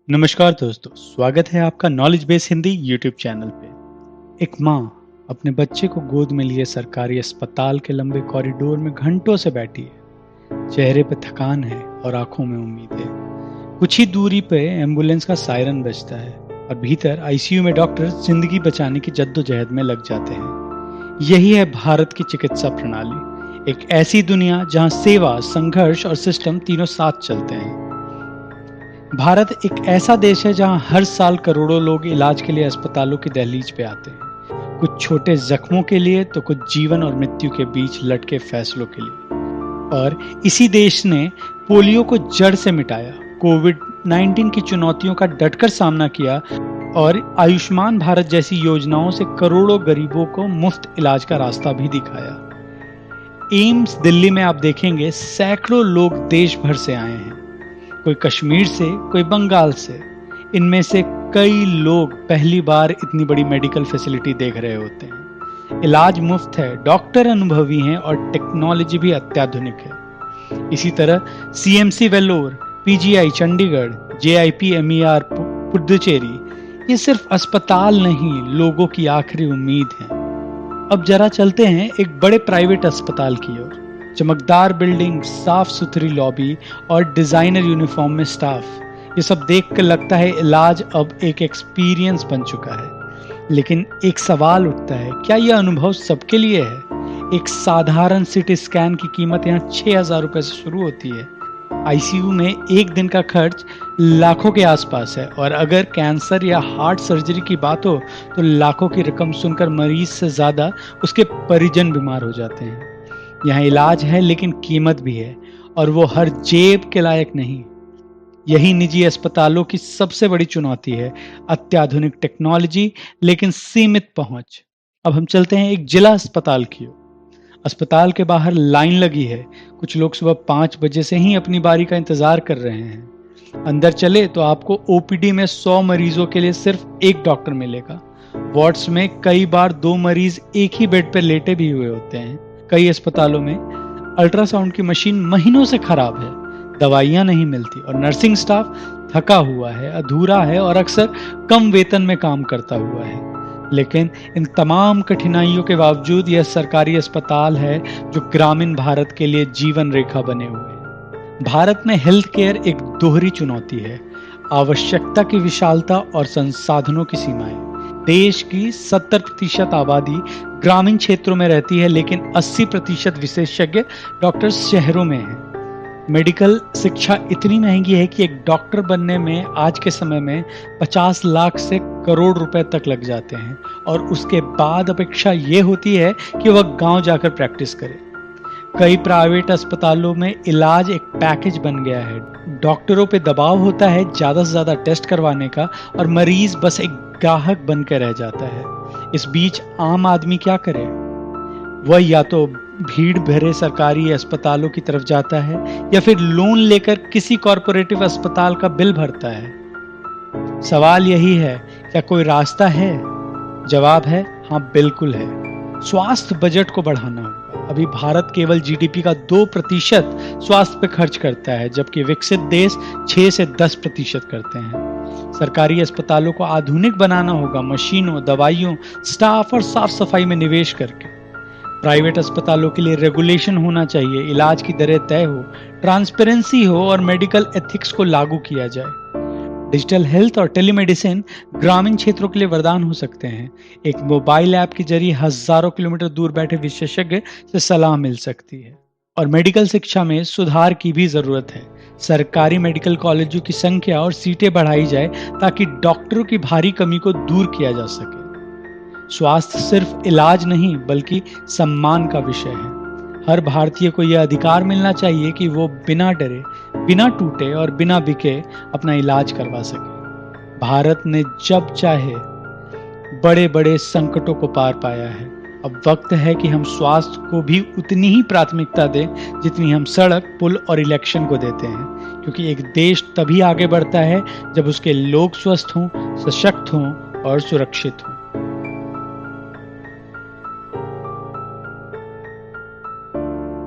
नमस्कार दोस्तों, स्वागत है आपका knowledge base Hindi YouTube channel पे। एक माँ अपने बच्चे को गोद में लिए सरकारी अस्पताल के लंबे कॉरिडोर में घंटों से बैठी है। चेहरे पे थकान है और आंखों में उम्मीद है। कुछ ही दूरी पे एम्बुलेंस का सायरन बजता है और भीतर आईसीयू में डॉक्टर जिंदगी बचाने की जद्दोजहद में लग जाते हैं। यही है भारत की चिकित्सा प्रणाली, एक ऐसी दुनिया जहाँ सेवा, संघर्ष और सिस्टम तीनों साथ चलते हैं। भारत एक ऐसा देश है जहां हर साल करोड़ों लोग इलाज के लिए अस्पतालों की दहलीज पे आते हैं। कुछ छोटे जख्मों के लिए तो कुछ जीवन और मृत्यु के बीच लटके फैसलों के लिए। और इसी देश ने पोलियो को जड़ से मिटाया, कोविड-19 की चुनौतियों का डटकर सामना किया और आयुष्मान भारत जैसी योजनाओं से करोड़ों गरीबों को मुफ्त इलाज का रास्ता भी दिखाया। एम्स दिल्ली में आप देखेंगे सैकड़ों लोग देश भर से आए हैं, कोई कश्मीर से, कोई बंगाल से। इनमें से कई लोग पहली बार इतनी बड़ी मेडिकल फैसिलिटी देख रहे होते हैं। इलाज मुफ्त है, डॉक्टर अनुभवी हैं और टेक्नोलॉजी भी अत्याधुनिक है। इसी तरह सीएमसी वेल्लोर, पीजीआई चंडीगढ़, जेआईपीएमईआर पुडुचेरी, ये सिर्फ अस्पताल नहीं, लोगों की आखिरी उम्मीद है। अब जरा चलते हैं एक बड़े प्राइवेट अस्पताल की ओर। चमकदार बिल्डिंग, साफ सुथरी लॉबी और डिजाइनर यूनिफॉर्म में स्टाफ, ये सब देखकर लगता है इलाज अब एक एक्सपीरियंस बन चुका है। लेकिन एक सवाल उठता है, क्या यह अनुभव सबके लिए है? एक साधारण सीटी स्कैन की कीमत यहाँ 6,000 रुपए से शुरू होती है। आईसीयू में एक दिन का खर्च लाखों के आसपास है और अगर कैंसर या हार्ट सर्जरी की बात हो तो लाखों की रकम सुनकर मरीज से ज्यादा उसके परिजन बीमार हो जाते हैं। यहाँ इलाज है लेकिन कीमत भी है, और वो हर जेब के लायक नहीं। यही निजी अस्पतालों की सबसे बड़ी चुनौती है, अत्याधुनिक टेक्नोलॉजी लेकिन सीमित पहुंच। अब हम चलते हैं एक जिला अस्पताल की ओर। अस्पताल के बाहर लाइन लगी है, कुछ लोग सुबह 5 बजे से ही अपनी बारी का इंतजार कर रहे हैं। अंदर चले तो आपको ओपीडी में 100 मरीजों के लिए सिर्फ एक डॉक्टर मिलेगा। वार्ड्स में कई बार 2 मरीज एक ही बेड पर लेटे भी हुए होते हैं। कई अस्पतालों में अल्ट्रासाउंड की मशीन महीनों से खराब है, दवाइयां नहीं मिलती और नर्सिंग स्टाफ थका हुआ है, अधूरा है और अक्सर कम वेतन में काम करता हुआ है। लेकिन इन तमाम कठिनाइयों के बावजूद यह सरकारी अस्पताल है जो ग्रामीण भारत के लिए जीवन रेखा बने हुए हैं। भारत में हेल्थ केयर एक दोहरी चुनौती है, आवश्यकता की विशालता और संसाधनों की सीमाएं। देश की 70% आबादी ग्रामीण क्षेत्रों में रहती है, लेकिन 80% विशेषज्ञ डॉक्टर शहरों में हैं। मेडिकल शिक्षा इतनी महंगी है कि एक डॉक्टर बनने में आज के समय में 50 लाख से करोड़ रुपए तक लग जाते हैं और उसके बाद अपेक्षा ये होती है कि वह गांव जाकर प्रैक्टिस करे। कई प्राइवेट अस्पतालों में इलाज एक पैकेज बन गया है। डॉक्टरों पे दबाव होता है ज्यादा से ज्यादा टेस्ट करवाने का और मरीज बस एक ग्राहक बनकर रह जाता है। इस बीच आम आदमी क्या करे? वह या तो भीड़ भरे सरकारी अस्पतालों की तरफ जाता है या फिर लोन लेकर किसी कॉरपोरेटिव अस्पताल का बिल भरता है। सवाल यही है, क्या कोई रास्ता है? जवाब है हाँ, बिल्कुल है। स्वास्थ्य बजट को बढ़ाना होगा। अभी भारत केवल जीडीपी का 2% स्वास्थ्य पे खर्च करता है, जबकि विकसित देश 6 से 10% करते हैं। सरकारी अस्पतालों को आधुनिक बनाना होगा, मशीनों, दवाइयों, स्टाफ और साफ सफाई में निवेश करके। प्राइवेट अस्पतालों के लिए रेगुलेशन होना चाहिए, इलाज की दरें तय हो, ट्रांसपेरेंसी हो और मेडिकल एथिक्स को लागू किया जाए। डिजिटल हेल्थ और टेलीमेडिसिन ग्रामीण क्षेत्रों के लिए वरदान हो सकते हैं। एक मोबाइल ऐप के जरिए हजारों किलोमीटर दूर बैठे विशेषज्ञ से सलाह मिल सकती है। और मेडिकल शिक्षा में सुधार की भी जरूरत है। सरकारी मेडिकल कॉलेजों की संख्या और सीटें बढ़ाई जाए ताकि डॉक्टरों की भारी कमी को दूर किया जा सके। स्वास्थ्य सिर्फ इलाज नहीं बल्कि सम्मान का विषय है। हर भारतीय को यह अधिकार मिलना चाहिए कि वो बिना डरे, बिना टूटे और बिना बिके अपना इलाज करवा सके। भारत ने जब चाहे बड़े बड़े संकटों को पार पाया है। अब वक्त है कि हम स्वास्थ्य को भी उतनी ही प्राथमिकता दें जितनी हम सड़क, पुल और इलेक्शन को देते हैं, क्योंकि एक देश तभी आगे बढ़ता है जब उसके लोग स्वस्थ हों, सशक्त हों और सुरक्षित हों।